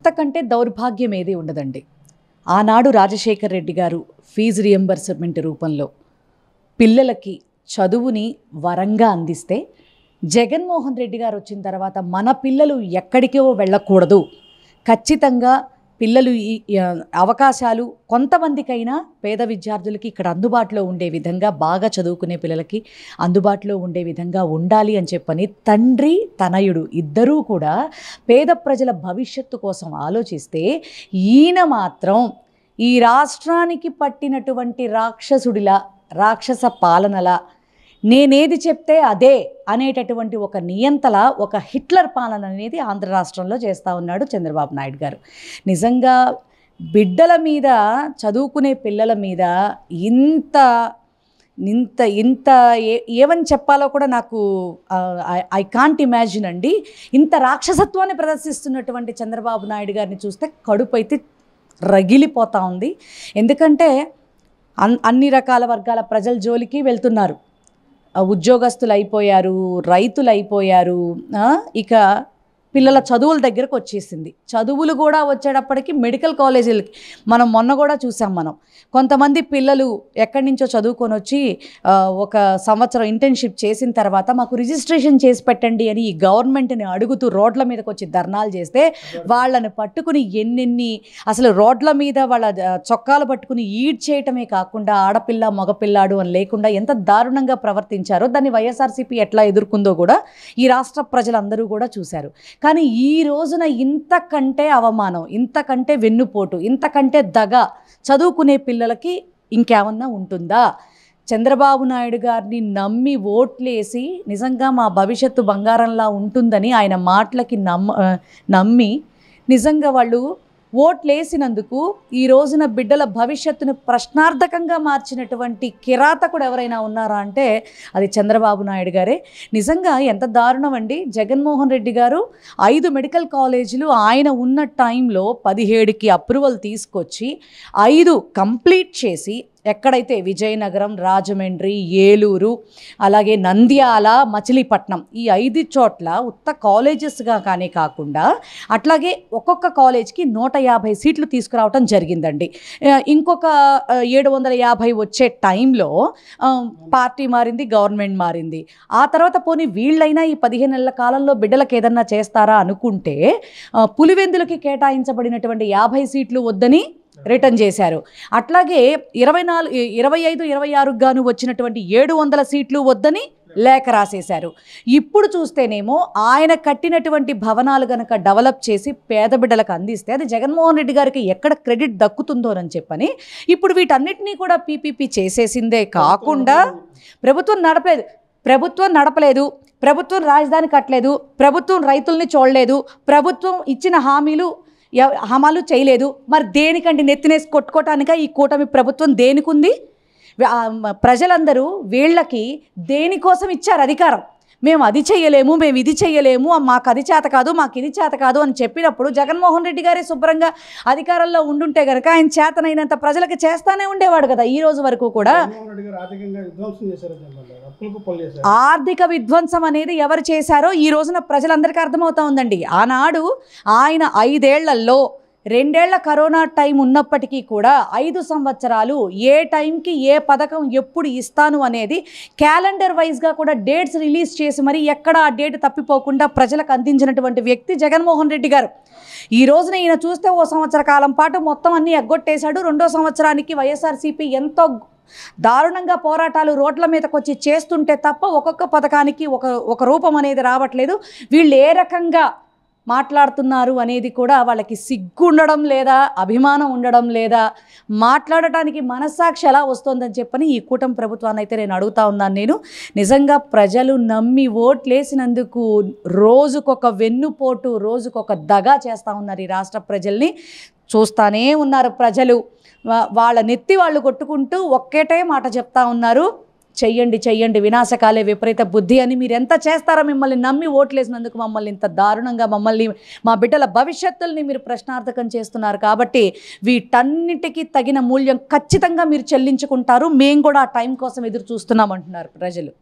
ఇంతకంటే దౌర్భాగ్యం ఏది ఉండదండి. ఆనాడు రాజశేఖర్ రెడ్డి గారు ఫీజు రియంబర్స్మెంట్ రూపంలో పిల్లలకి చదువుని వరంగా అందిస్తే, జగన్మోహన్ రెడ్డి గారు వచ్చిన తర్వాత మన పిల్లలు ఎక్కడికో వెళ్ళకూడదు, ఖచ్చితంగా పిల్లలు ఈ అవకాశాలు కొంతమందికైనా పేద విద్యార్థులకి ఇక్కడ అందుబాటులో ఉండే విధంగా, బాగా చదువుకునే పిల్లలకి అందుబాటులో ఉండే విధంగా ఉండాలి అని చెప్పని తండ్రి తనయుడు ఇద్దరూ కూడా పేద ప్రజల భవిష్యత్తు కోసం ఆలోచిస్తే, ఈయన మాత్రం ఈ రాష్ట్రానికి పట్టినటువంటి రాక్షసుడిలా, రాక్షస పాలనలా, నేనేది చెప్తే అదే అనేటటువంటి ఒక నియంతల, ఒక హిట్లర్ పాలన అనేది ఆంధ్ర రాష్ట్రంలో చేస్తూ ఉన్నాడు చంద్రబాబు నాయుడు గారు. నిజంగా బిడ్డల మీద, చదువుకునే పిల్లల మీద ఇంత ఇంత ఇంత ఏమని చెప్పాలో కూడా నాకు ఐ కాంట్ ఇమాజిన్ అండి. ఇంత రాక్షసత్వాన్ని ప్రదర్శిస్తున్నటువంటి చంద్రబాబు నాయుడు గారిని చూస్తే కడుపు అయితే రగిలిపోతూ ఉంది. ఎందుకంటే అన్ని రకాల వర్గాల ప్రజల జోలికి వెళ్తున్నారు. ఉద్యోగస్తులు అయిపోయారు, రైతులు అయిపోయారు, ఇక పిల్లల చదువుల దగ్గరకు వచ్చేసింది. చదువులు కూడా వచ్చేటప్పటికి మెడికల్ కాలేజీలకి మనం మొన్న కూడా చూసాం. మనం కొంతమంది పిల్లలు ఎక్కడి నుంచో చదువుకొని వచ్చి ఒక సంవత్సరం ఇంటర్న్షిప్ చేసిన తర్వాత మాకు రిజిస్ట్రేషన్ చేసి పెట్టండి అని ఈ గవర్నమెంట్ని అడుగుతూ రోడ్ల మీదకి వచ్చి ధర్నాలు చేస్తే, వాళ్ళని పట్టుకుని ఎన్నెన్ని అసలు రోడ్ల మీద వాళ్ళ చొక్కాలు పట్టుకుని ఈడ్ చేయటమే కాకుండా ఆడపిల్ల మగపిల్లాడు అని లేకుండా ఎంత దారుణంగా ప్రవర్తించారో దాన్ని వైఎస్ఆర్సీపీ ఎట్లా ఎదుర్కొందో కూడా ఈ రాష్ట్ర ప్రజలందరూ కూడా చూశారు. కానీ ఈ రోజున ఇంతకంటే అవమానం, ఇంతకంటే వెన్నుపోటు, ఇంతకంటే దగ చదువుకునే పిల్లలకి ఇంకేమన్నా ఉంటుందా? చంద్రబాబు నాయుడు గారిని నమ్మి ఓట్లేసి నిజంగా మా భవిష్యత్తు బంగారంలా ఉంటుందని ఆయన మాటలకి నమ్మి నిజంగా వాళ్ళు ఓట్లేసినందుకు ఈ రోజున బిడ్డల భవిష్యత్తును ప్రశ్నార్థకంగా మార్చినటువంటి కిరాతకుడు ఎవరైనా ఉన్నారా అంటే అది చంద్రబాబు నాయుడు గారే. నిజంగా ఎంత దారుణం అండి. జగన్మోహన్ రెడ్డి గారు 5 మెడికల్ కాలేజీలు ఆయన ఉన్న టైంలో 17కి అప్రూవల్ తీసుకొచ్చి 5 కంప్లీట్ చేసి, ఎక్కడైతే విజయనగరం, రాజమండ్రి, ఏలూరు, అలాగే నంద్యాల, మచిలీపట్నం ఈ 5 చోట్ల ఉత్త కాలేజెస్గా కానీ కాకుండా అట్లాగే ఒక్కొక్క కాలేజ్కి 150 సీట్లు తీసుకురావటం జరిగిందండి. ఇంకొక 750 వచ్చే టైంలో పార్టీ మారింది, గవర్నమెంట్ మారింది. ఆ తర్వాత పోనీ వీళ్ళైనా ఈ 15 నెలల కాలంలో బిడ్డలకు ఏదన్నా చేస్తారా అనుకుంటే, పులివెందులకి కేటాయించబడినటువంటి 50 సీట్లు వద్దని రిటర్న్ చేశారు. అట్లాగే 25, 26 గాను వచ్చినటువంటి 700 సీట్లు వద్దని లేఖ రాసేశారు. ఇప్పుడు చూస్తేనేమో ఆయన కట్టినటువంటి భవనాలు కనుక డెవలప్ చేసి పేద బిడ్డలకు అందిస్తే అది జగన్మోహన్ రెడ్డి గారికి ఎక్కడ క్రెడిట్ దక్కుతుందోనని చెప్పని ఇప్పుడు వీటన్నిటినీ కూడా పీపీపీ చేసేసిందే కాకుండా ప్రభుత్వం నడపలేదు, ప్రభుత్వం రాజధాని కట్టలేదు, ప్రభుత్వం రైతుల్ని చూడలేదు, ప్రభుత్వం ఇచ్చిన హామీలు అమలు చేయలేదు. మరి దేనికండి నెత్తినేసి కొట్టుకోవటానిక ఈ కూటమి ప్రభుత్వం దేనికుంది? ప్రజలందరూ వీళ్ళకి దేనికోసం ఇచ్చారు అధికారం? మేము అది చేయలేము, మేము ఇది చేయలేము, మాకు అది చేత కాదు, మాకు ఇది చేత కాదు అని చెప్పినప్పుడు జగన్మోహన్ రెడ్డి గారే శుభ్రంగా అధికారంలో ఉండుంటే కనుక ఆయన చేతనైనంత ప్రజలకు చేస్తానే ఉండేవాడు కదా. ఈ రోజు వరకు కూడా ఆర్థిక విధ్వంసం అనేది ఎవరు చేశారో ఈ రోజున ప్రజలందరికీ అర్థమవుతా ఉందండి. ఆనాడు ఆయన 5 ఏళ్లలో 2 ఏళ్ల కరోనా టైం ఉన్నప్పటికీ కూడా 5 సంవత్సరాలు ఏ టైంకి ఏ పథకం ఎప్పుడు ఇస్తాను అనేది క్యాలెండర్ వైజ్గా కూడా డేట్స్ రిలీజ్ చేసి మరి ఎక్కడ ఆ డేట్ తప్పిపోకుండా ప్రజలకు అందించినటువంటి వ్యక్తి జగన్మోహన్ రెడ్డి గారు. ఈ రోజున ఈయన చూస్తే ఓ సంవత్సర కాలం పాటు మొత్తం అన్నీ ఎగ్గొట్టేశాడు. 2వ సంవత్సరానికి వైఎస్ఆర్సీపీ ఎంతో దారుణంగా పోరాటాలు రోడ్ల మీదకి వచ్చి చేస్తుంటే తప్ప ఒక్కొక్క పథకానికి ఒక రూపం అనేది రావట్లేదు. వీళ్ళు ఏ రకంగా మాట్లాడుతున్నారు అనేది కూడా వాళ్ళకి సిగ్గు ఉండడం లేదా, అభిమానం ఉండడం లేదా, మాట్లాడటానికి మనస్సాక్షి ఎలా వస్తుందని చెప్పని ఈ కూటమి ప్రభుత్వాన్ని అయితే నేను అడుగుతా ఉన్నాను. నేను నిజంగా ప్రజలు నమ్మి ఓట్లేసినందుకు రోజుకొక వెన్నుపోటు, రోజుకొక దగా చేస్తూ ఉన్నారు ఈ రాష్ట్ర ప్రజల్ని. చూస్తానే ఉన్నారు ప్రజలు. వాళ్ళ నెత్తి వాళ్ళు కొట్టుకుంటూ ఒక్కటే మాట చెప్తా ఉన్నారు, చెయ్యండి చెయ్యండి, వినాశకాలే విపరీత బుద్ధి అని. మీరు ఎంత చేస్తారో, మిమ్మల్ని నమ్మి ఓట్లేసినందుకు మమ్మల్ని ఇంత దారుణంగా, మమ్మల్ని మా బిడ్డల భవిష్యత్తుల్ని మీరు ప్రశ్నార్థకం చేస్తున్నారు కాబట్టి వీటన్నిటికీ తగిన మూల్యం ఖచ్చితంగా మీరు చెల్లించుకుంటారు. మేము కూడా ఆ టైం కోసం ఎదురు చూస్తున్నామంటున్నారు ప్రజలు.